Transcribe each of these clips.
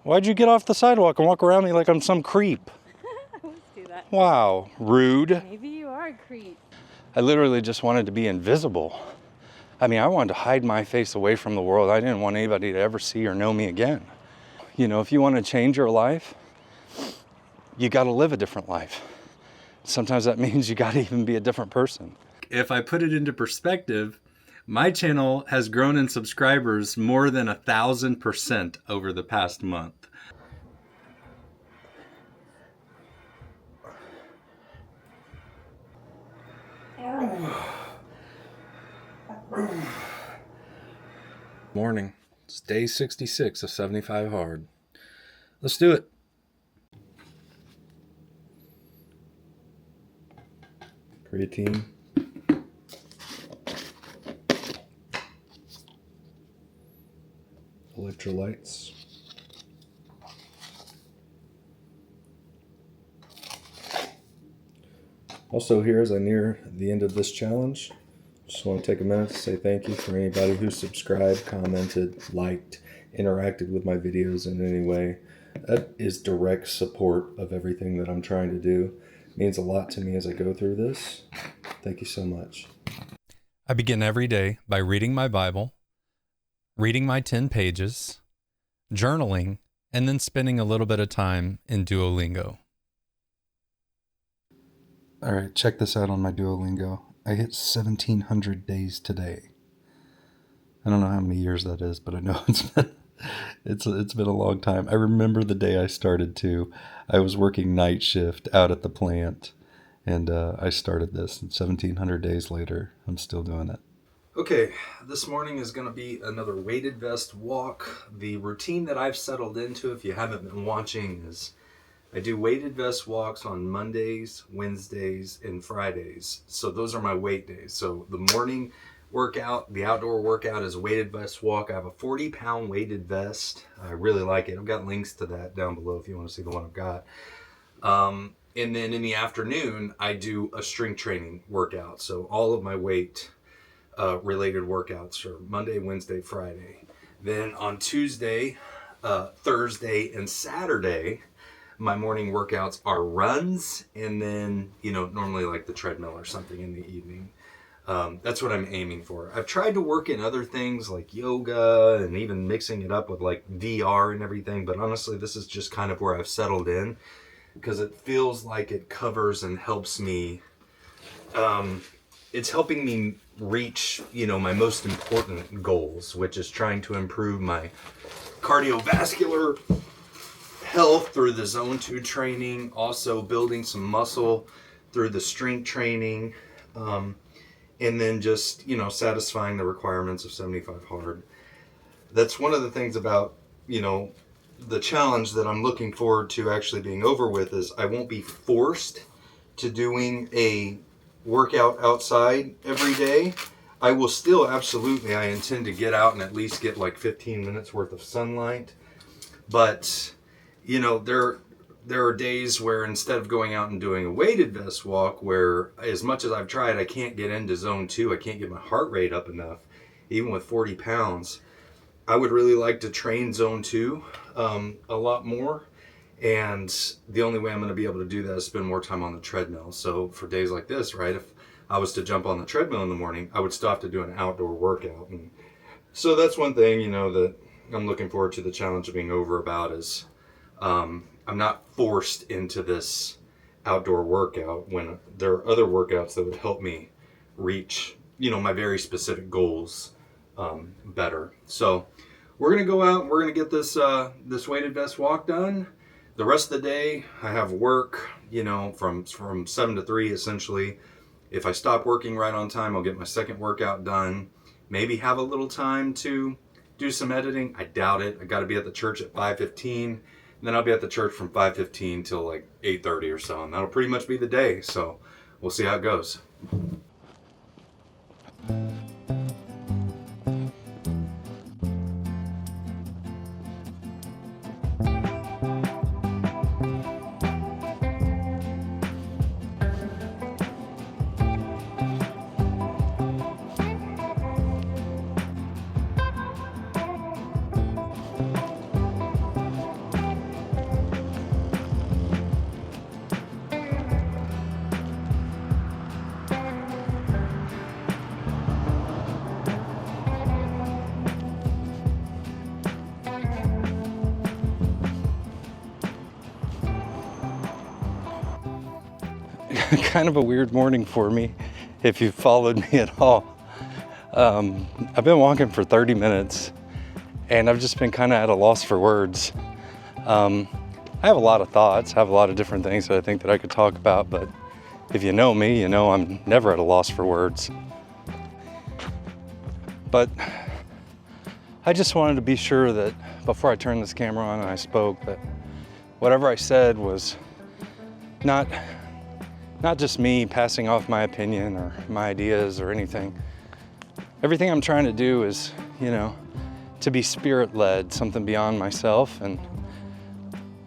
Why'd you get off the sidewalk and walk around me like I'm some creep? I always do that. Wow, rude. Maybe you are a creep. I literally just wanted to be invisible. I mean, I wanted to hide my face away from the world. I didn't want anybody to ever see or know me again. You know, if you want to change your life, you got to live a different life. Sometimes that means you got to even be a different person. If I put it into perspective, my channel has grown in subscribers more than 1,000% over the past month. Morning. It's day 66 of 75 hard. Let's do it. Creatine. Electrolytes. Also here, as I near the end of this challenge, just want to take a minute to say thank you for anybody who subscribed, commented, liked, interacted with my videos in any way. That is direct support of everything that I'm trying to do. It means a lot to me as I go through this. Thank you so much. I begin every day by reading my Bible, reading my 10 pages, journaling, and then spending a little bit of time in Duolingo. All right, check this out on my Duolingo. I hit 1,700 days today. I don't know how many years that is, but I know it's been a long time. I remember the day I started too. I was working night shift out at the plant, and I started this. And 1,700 days later, I'm still doing it. Okay, this morning is going to be another weighted vest walk. The routine that I've settled into, if you haven't been watching, is I do weighted vest walks on Mondays, Wednesdays, and Fridays. So those are my weight days. So the morning workout, the outdoor workout, is a weighted vest walk. I have a 40-pound weighted vest. I really like it. I've got links to that down below if you want to see the one I've got. And then in the afternoon, I do a strength training workout. So all of my weight related workouts are Monday, Wednesday, Friday. Then on Tuesday, Thursday, and Saturday, my morning workouts are runs, and then, normally like the treadmill or something in the evening. That's what I'm aiming for. I've tried to work in other things like yoga and even mixing it up with like VR and everything, but honestly, this is just kind of where I've settled in because it feels like it covers and helps me. It's helping me reach, my most important goals, which is trying to improve my cardiovascular health through the zone 2 training, also building some muscle through the strength training, and then just, satisfying the requirements of 75 hard. That's one of the things about, the challenge that I'm looking forward to actually being over with is I won't be forced to doing a workout outside every day. I will still absolutely, I intend to get out and at least get like 15 minutes worth of sunlight, but there are days where instead of going out and doing a weighted vest walk, where as much as I've tried, I can't get into zone 2. I can't get my heart rate up enough, even with 40 pounds. I would really like to train zone 2 a lot more. And the only way I'm going to be able to do that is spend more time on the treadmill. So for days like this, right, if I was to jump on the treadmill in the morning, I would still have to do an outdoor workout. And so that's one thing, that I'm looking forward to the challenge of being over about is I'm not forced into this outdoor workout when there are other workouts that would help me reach, my very specific goals better. So we're going to go out and we're going to get this weighted vest walk done. The rest of the day, I have work, from 7 to 3 essentially. If I stop working right on time, I'll get my second workout done. Maybe have a little time to do some editing. I doubt it. I got to be at the church at 5:15. And then I'll be at the church from 5:15 till like 8:30 or so. And that'll pretty much be the day. So we'll see how it goes. kind of a weird morning for me, if you followed me at all. I've been walking for 30 minutes and I've just been kind of at a loss for words. I have a lot of thoughts, I have a lot of different things that I think that I could talk about, but if you know me, you know I'm never at a loss for words. But I just wanted to be sure that before I turned this camera on and I spoke, that whatever I said was not just me passing off my opinion or my ideas or anything. Everything I'm trying to do is, to be spirit-led, something beyond myself, and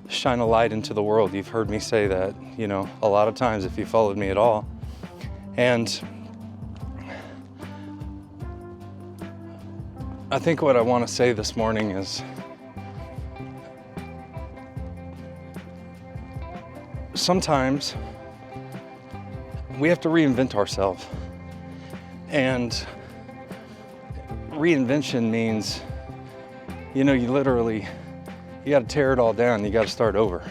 shine a light into the world. You've heard me say that, a lot of times if you followed me at all. And I think what I want to say this morning is sometimes we have to reinvent ourselves. And reinvention means, you got to tear it all down, you got to start over.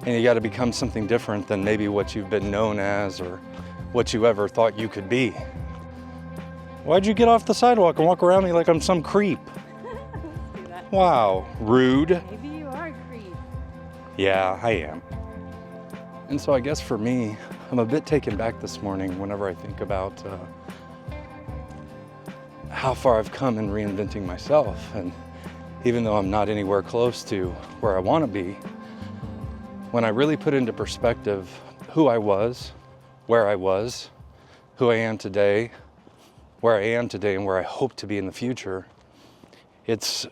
And you got to become something different than maybe what you've been known as or what you ever thought you could be. Why'd you get off the sidewalk and walk around me like I'm some creep? Let's do that. Wow, rude. Maybe you are a creep. Yeah, I am. And so I guess for me, I'm a bit taken back this morning whenever I think about how far I've come in reinventing myself. And even though I'm not anywhere close to where I want to be, when I really put into perspective who I was, where I was, who I am today, where I am today and where I hope to be in the future, it's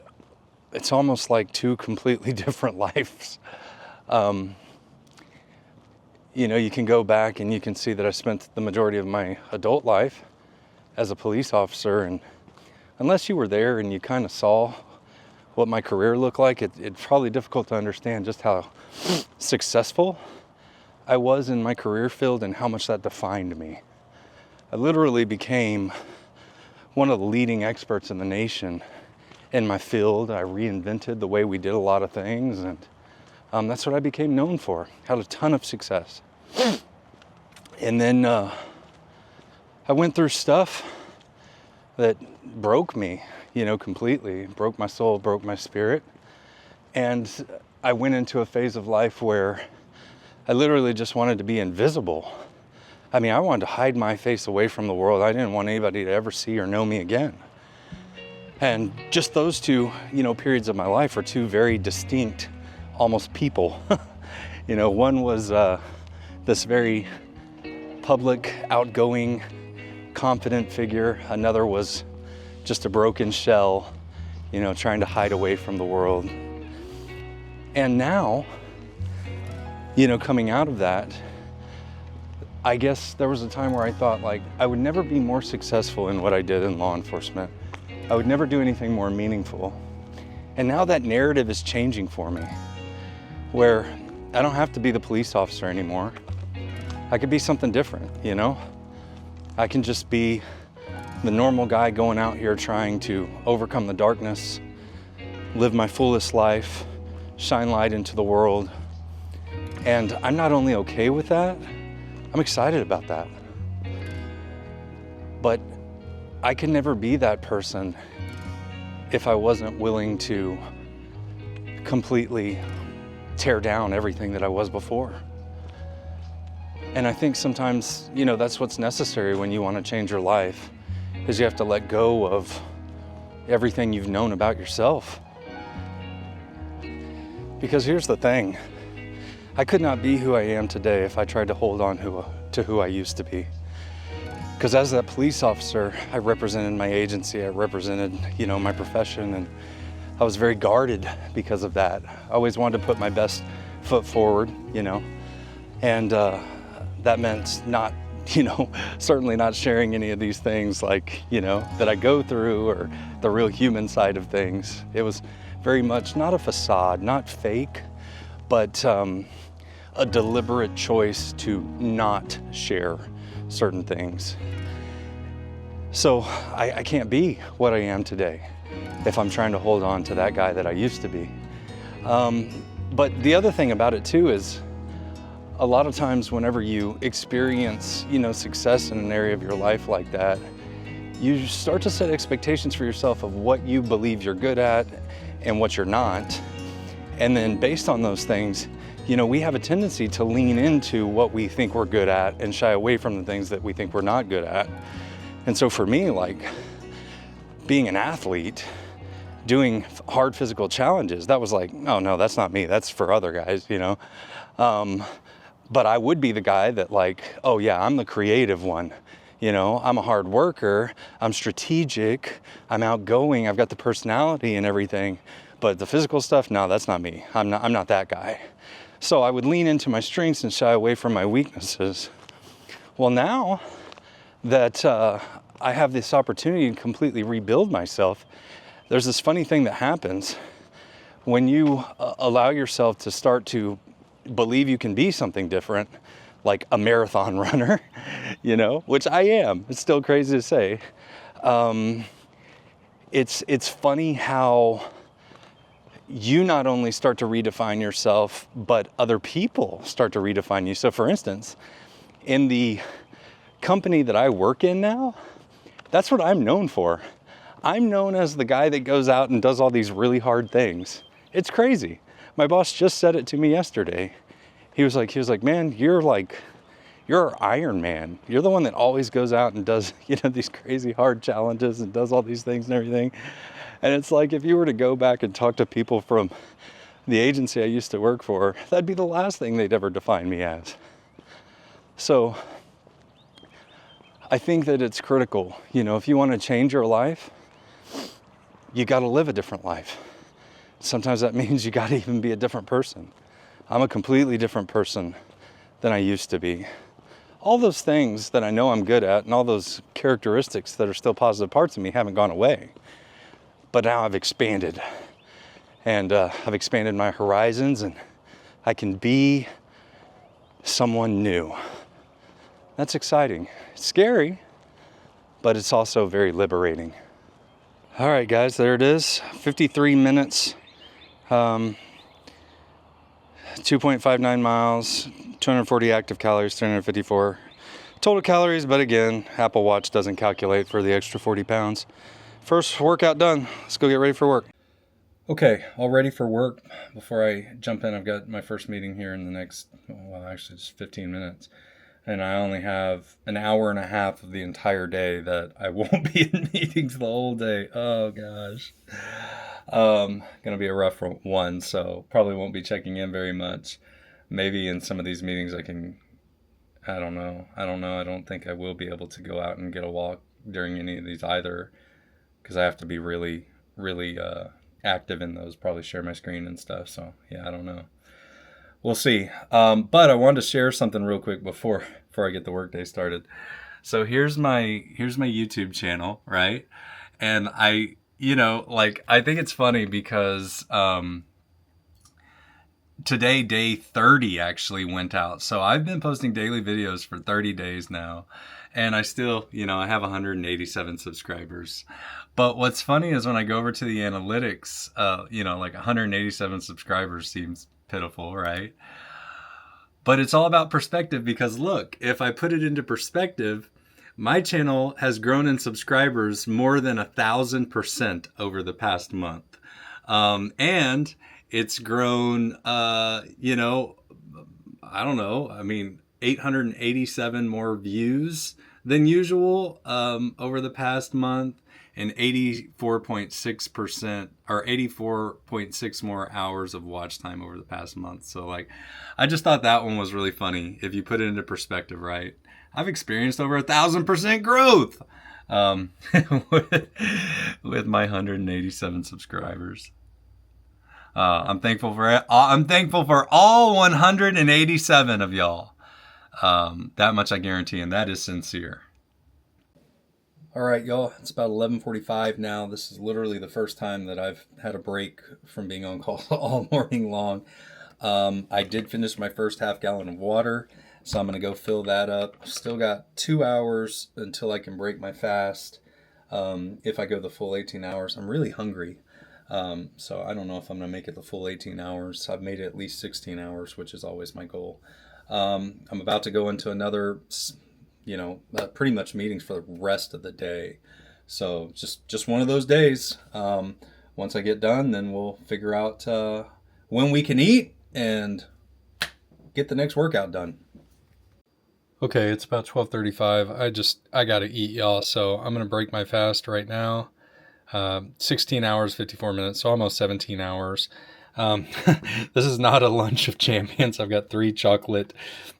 almost like two completely different lives. You can go back and you can see that I spent the majority of my adult life as a police officer, and unless you were there and you kind of saw what my career looked like, it's probably difficult to understand just how successful I was in my career field and how much that defined me. I literally became one of the leading experts in the nation in my field. I reinvented the way we did a lot of things, and that's what I became known for. Had a ton of success. And then I went through stuff that broke me, completely. Broke my soul, broke my spirit. And I went into a phase of life where I literally just wanted to be invisible. I mean, I wanted to hide my face away from the world. I didn't want anybody to ever see or know me again. And just those two, periods of my life are two very distinct, almost people. One was this very public, outgoing, confident figure. Another was just a broken shell, trying to hide away from the world. And now, coming out of that, I guess there was a time where I thought, I would never be more successful in what I did in law enforcement. I would never do anything more meaningful. And now that narrative is changing for me, where I don't have to be the police officer anymore. I could be something different, I can just be the normal guy going out here trying to overcome the darkness, live my fullest life, shine light into the world. And I'm not only okay with that, I'm excited about that. But I could never be that person if I wasn't willing to completely tear down everything that I was before. And I think sometimes, that's what's necessary when you want to change your life, is you have to let go of everything you've known about yourself. Because here's the thing, I could not be who I am today if I tried to hold on to who I used to be. Because as that police officer, I represented my agency, I represented, my profession, and I was very guarded because of that. I always wanted to put my best foot forward, and that meant not, certainly not sharing any of these things that I go through or the real human side of things. It was very much not a facade, not fake, but a deliberate choice to not share certain things. So I can't be what I am today if I'm trying to hold on to that guy that I used to be. But the other thing about it too is a lot of times whenever you experience, success in an area of your life like that, you start to set expectations for yourself of what you believe you're good at and what you're not. And then based on those things, we have a tendency to lean into what we think we're good at and shy away from the things that we think we're not good at. And so for me, like being an athlete, doing hard physical challenges, that was like, oh no, that's not me. That's for other guys, But I would be the guy that like, oh yeah, I'm the creative one. I'm a hard worker, I'm strategic, I'm outgoing, I've got the personality and everything. But the physical stuff, no, that's not me. I'm not that guy. So I would lean into my strengths and shy away from my weaknesses. Well, now that I have this opportunity to completely rebuild myself, there's this funny thing that happens when you allow yourself to start to believe you can be something different, like a marathon runner, which I am. It's still crazy to say. It's funny how you not only start to redefine yourself, but other people start to redefine you. So for instance, in the company that I work in now, that's what I'm known for. I'm known as the guy that goes out and does all these really hard things. It's crazy. My boss just said it to me yesterday. He was like, man, you're Iron Man. You're the one that always goes out and does, these crazy hard challenges and does all these things and everything. And it's like, if you were to go back and talk to people from the agency I used to work for, that'd be the last thing they'd ever define me as. So I think that it's critical, if you want to change your life, you got to live a different life. Sometimes that means you got to even be a different person. I'm a completely different person than I used to be. All those things that I know I'm good at and all those characteristics that are still positive parts of me haven't gone away. But now I've expanded. And I've expanded my horizons and I can be someone new. That's exciting. It's scary, but it's also very liberating. All right, guys, there it is. 53 minutes, 2.59 miles, 240 active calories, 354 total calories. But again, Apple Watch doesn't calculate for the extra 40 pounds. First workout done. Let's go get ready for work. Okay, all ready for work. Before I jump in, I've got my first meeting here in the next, actually it's 15 minutes. And I only have an hour and a half of the entire day that I won't be in meetings the whole day. Oh gosh. Gonna be a rough one, so probably won't be checking in very much. Maybe in some of these meetings I don't know. I don't think I will be able to go out and get a walk during any of these either, because I have to be really, really active in those, probably share my screen and stuff. So yeah, I don't know. We'll see. But I wanted to share something real quick before I get the workday started. So here's my YouTube channel, right? And I think it's funny because today, day 30 actually went out. So I've been posting daily videos for 30 days now. And I still, I have 187 subscribers. But what's funny is when I go over to the analytics, like 187 subscribers seems pitiful, right? But it's all about perspective, because look, if I put it into perspective, my channel has grown in subscribers more than 1,000% over the past month. And it's grown, I don't know, 887 more views than usual over the past month, and 84.6% or 84.6 more hours of watch time over the past month. So I just thought that one was really funny if you put it into perspective, right? I've experienced over 1,000% growth with my 187 subscribers. I'm thankful for it. I'm thankful for all 187 of y'all. That much I guarantee, and that is sincere. All right, y'all, it's about 11:45 now. This is literally the first time that I've had a break from being on call all morning long. I did finish my first half gallon of water, so I'm going to go fill that up. Still got 2 hours until I can break my fast. If I go the full 18 hours, I'm really hungry. So I don't know if I'm going to make it the full 18 hours. I've made it at least 16 hours, which is always my goal. I'm about to go into another, pretty much meetings for the rest of the day. So just one of those days. Once I get done, then we'll figure out when we can eat and get the next workout done. Okay, it's about 12:35. I gotta eat, y'all. So I'm gonna break my fast right now. 16 hours, 54 minutes, so almost 17 hours. This is not a lunch of champions. I've got 3 chocolate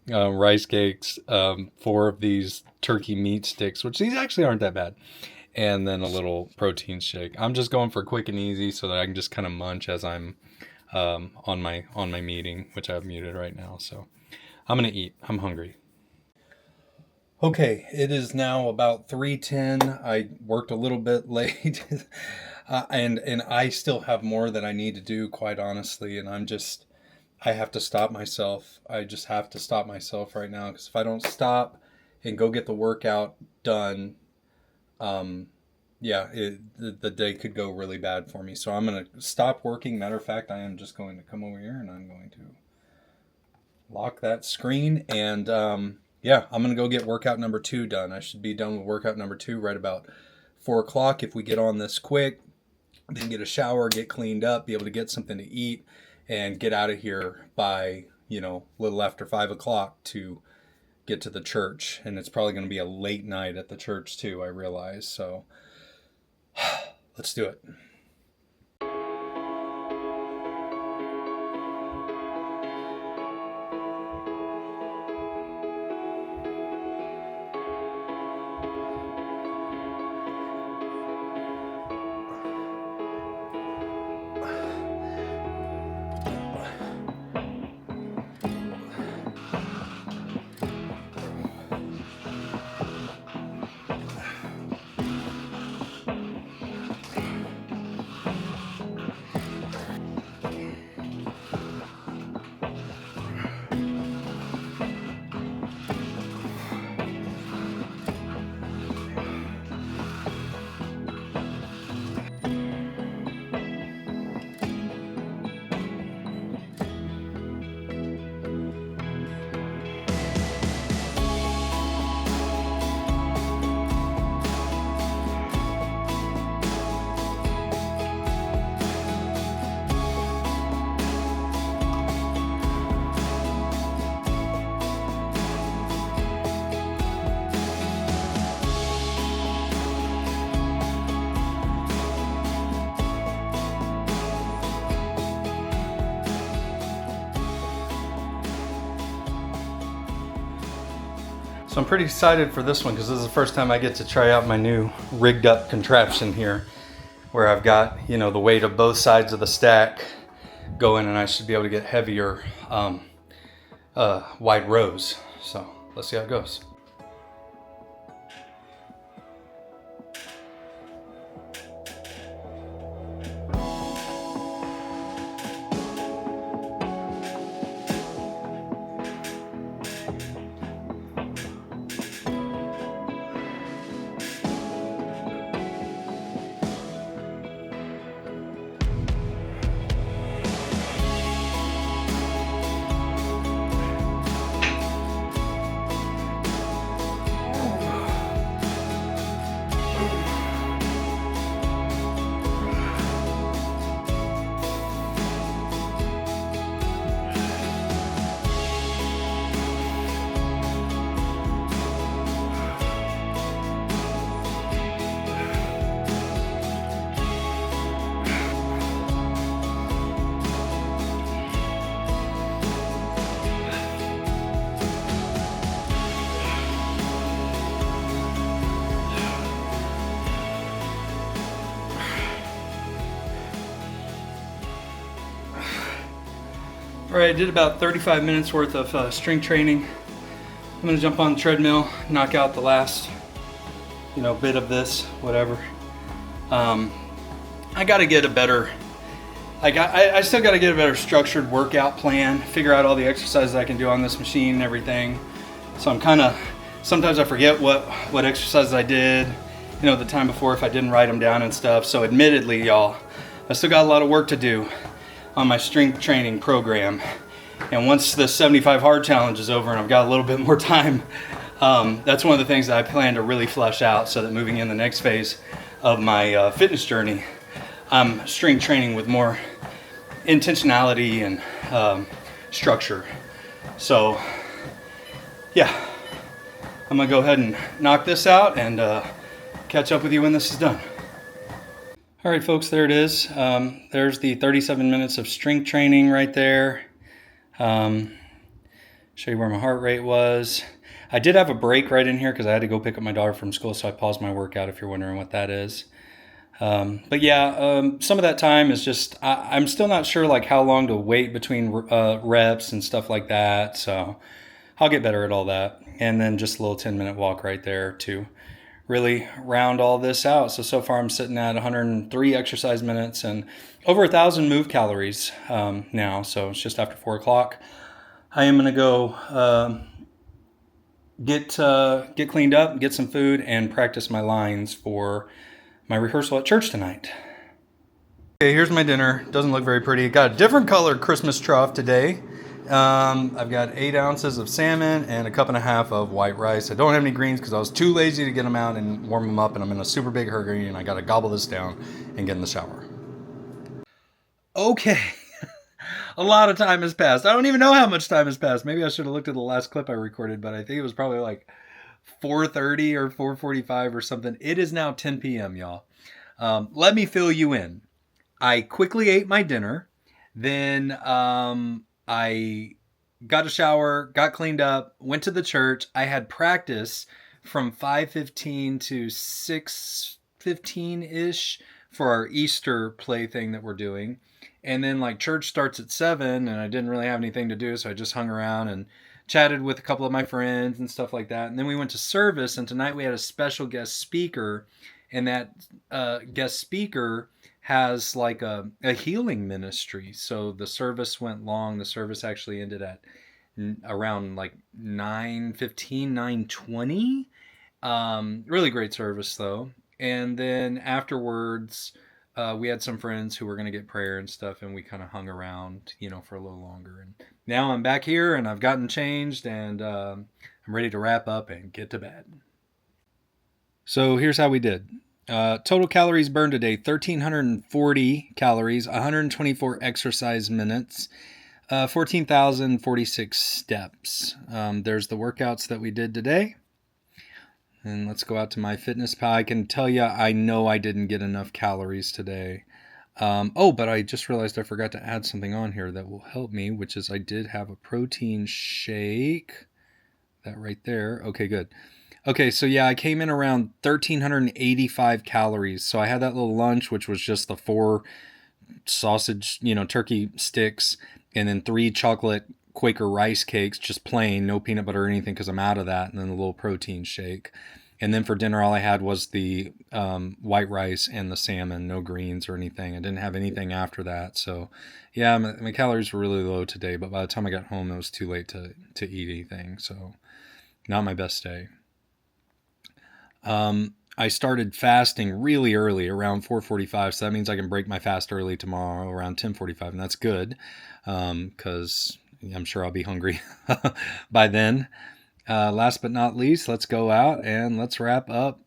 rice cakes, 4 of these turkey meat sticks, which these actually aren't that bad, and then a little protein shake. I'm just going for quick and easy so that I can just kind of munch as I'm on my meeting, which I've muted right now. So I'm gonna eat. I'm hungry. Okay, it is now about 3:10. I worked a little bit late, and I still have more that I need to do, quite honestly. And I have to stop myself. I just have to stop myself right now, because if I don't stop and go get the workout done, the day could go really bad for me. So I'm gonna stop working. Matter of fact, I am just going to come over here and I'm going to lock that screen and I'm going to go get workout number 2 done. I should be done with workout number 2 right about 4 o'clock if we get on this quick. Then get a shower, get cleaned up, be able to get something to eat, and get out of here by, a little after 5 o'clock to get to the church. And it's probably going to be a late night at the church too, I realize. So let's do it. So I'm pretty excited for this one because this is the first time I get to try out my new rigged up contraption here, where I've got, the weight of both sides of the stack going, and I should be able to get heavier wide rows. So let's see how it goes. All right, I did about 35 minutes worth of strength training. I'm gonna jump on the treadmill, knock out the last, bit of this, whatever. I gotta get a better, I still gotta get a better structured workout plan, figure out all the exercises I can do on this machine and everything. So I'm sometimes I forget what exercises I did, the time before if I didn't write them down and stuff. So admittedly, y'all, I still got a lot of work to do on my strength training program. And once the 75 hard challenge is over and I've got a little bit more time, that's one of the things that I plan to really flesh out, so that moving in the next phase of my fitness journey, I'm strength training with more intentionality and structure. So yeah, I'm gonna go ahead and knock this out and catch up with you when this is done. All right, folks, there it is. There's the 37 minutes of strength training right there. Show you where my heart rate was. I did have a break right in here because I had to go pick up my daughter from school, so I paused my workout if you're wondering what that is. But yeah, some of that time is just, I'm still not sure like how long to wait between reps and stuff like that, so I'll get better at all that. And then just a little 10-minute walk right there to really round all this out. So far I'm sitting at 103 exercise minutes and over 1,000 move calories now. So it's just after 4 o'clock. I am gonna go get cleaned up, get some food, and practice my lines for my rehearsal at church tonight. Okay, here's my dinner. Doesn't look very pretty. Got a different colored Christmas trough today. I've got 8 ounces of salmon and a cup and a half of white rice. I don't have any greens because I was too lazy to get them out and warm them up, and I'm in a super big hurry and I gotta gobble this down and get in the shower. Okay, a lot of time has passed. I don't even know how much time has passed. Maybe I should have looked at the last clip I recorded, but I think it was probably like 4:30 or 4:45 or something. It is now 10 p.m., y'all. Let me fill you in. I quickly ate my dinner. Then I got a shower, got cleaned up, went to the church. I had practice from 5:15 to 6:15-ish for our Easter play thing that we're doing. And then like church starts at 7 and I didn't really have anything to do, so I just hung around and chatted with a couple of my friends and stuff like that. And then we went to service, and tonight we had a special guest speaker, and that guest speaker has like a healing ministry. So the service went long. The service actually ended at around like 9:15, 9:20. Really great service though. And then afterwards, we had some friends who were going to get prayer and stuff, and we kind of hung around, for a little longer. And now I'm back here and I've gotten changed, and I'm ready to wrap up and get to bed. So here's how we did. Total calories burned today, 1,340 calories, 124 exercise minutes, 14,046 steps. There's the workouts that we did today. And let's go out to my fitness pal. I can tell you, I know I didn't get enough calories today. But I just realized I forgot to add something on here that will help me, which is I did have a protein shake. That right there. Okay, good. Okay, so yeah, I came in around 1,385 calories. So I had that little lunch, which was just the 4 sausage, turkey sticks, and then 3 chocolate Quaker rice cakes, just plain, no peanut butter or anything because I'm out of that, and then a little protein shake. And then for dinner, all I had was the white rice and the salmon, no greens or anything. I didn't have anything after that. So yeah, my calories were really low today, but by the time I got home, it was too late to eat anything. So not my best day. I started fasting really early, around 4:45, so that means I can break my fast early tomorrow around 10:45, and that's good because I'm sure I'll be hungry by then. Last but not least, let's go out and let's wrap up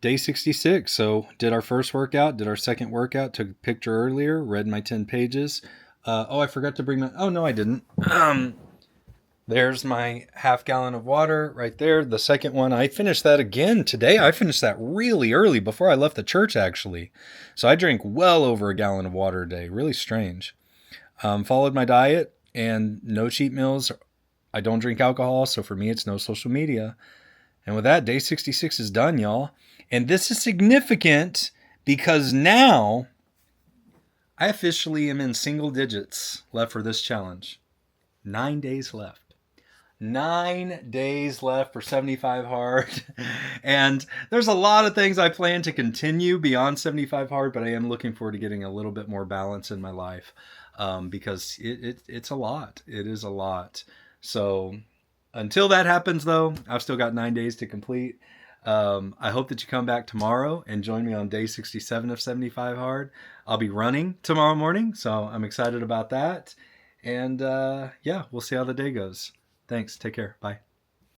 day 66. So did our first workout, did our second workout, took a picture earlier, read my 10 pages. I forgot to bring my... Oh, no, I didn't. There's my half gallon of water right there. The second one, I finished that again today. I finished that really early before I left the church, actually. So I drank well over a gallon of water a day. Really strange. Followed my diet and no cheat meals. I don't drink alcohol, so for me, it's no social media. And with that, day 66 is done, y'all. And this is significant because now I officially am in single digits left for this challenge. 9 days left. 9 days left for 75 hard. And there's a lot of things I plan to continue beyond 75 hard, but I am looking forward to getting a little bit more balance in my life because it's a lot. It is a lot. So until that happens, though, I've still got 9 days to complete. I hope that you come back tomorrow and join me on day 67 of 75 hard. I'll be running tomorrow morning, so I'm excited about that. And yeah, we'll see how the day goes. Thanks. Take care. Bye.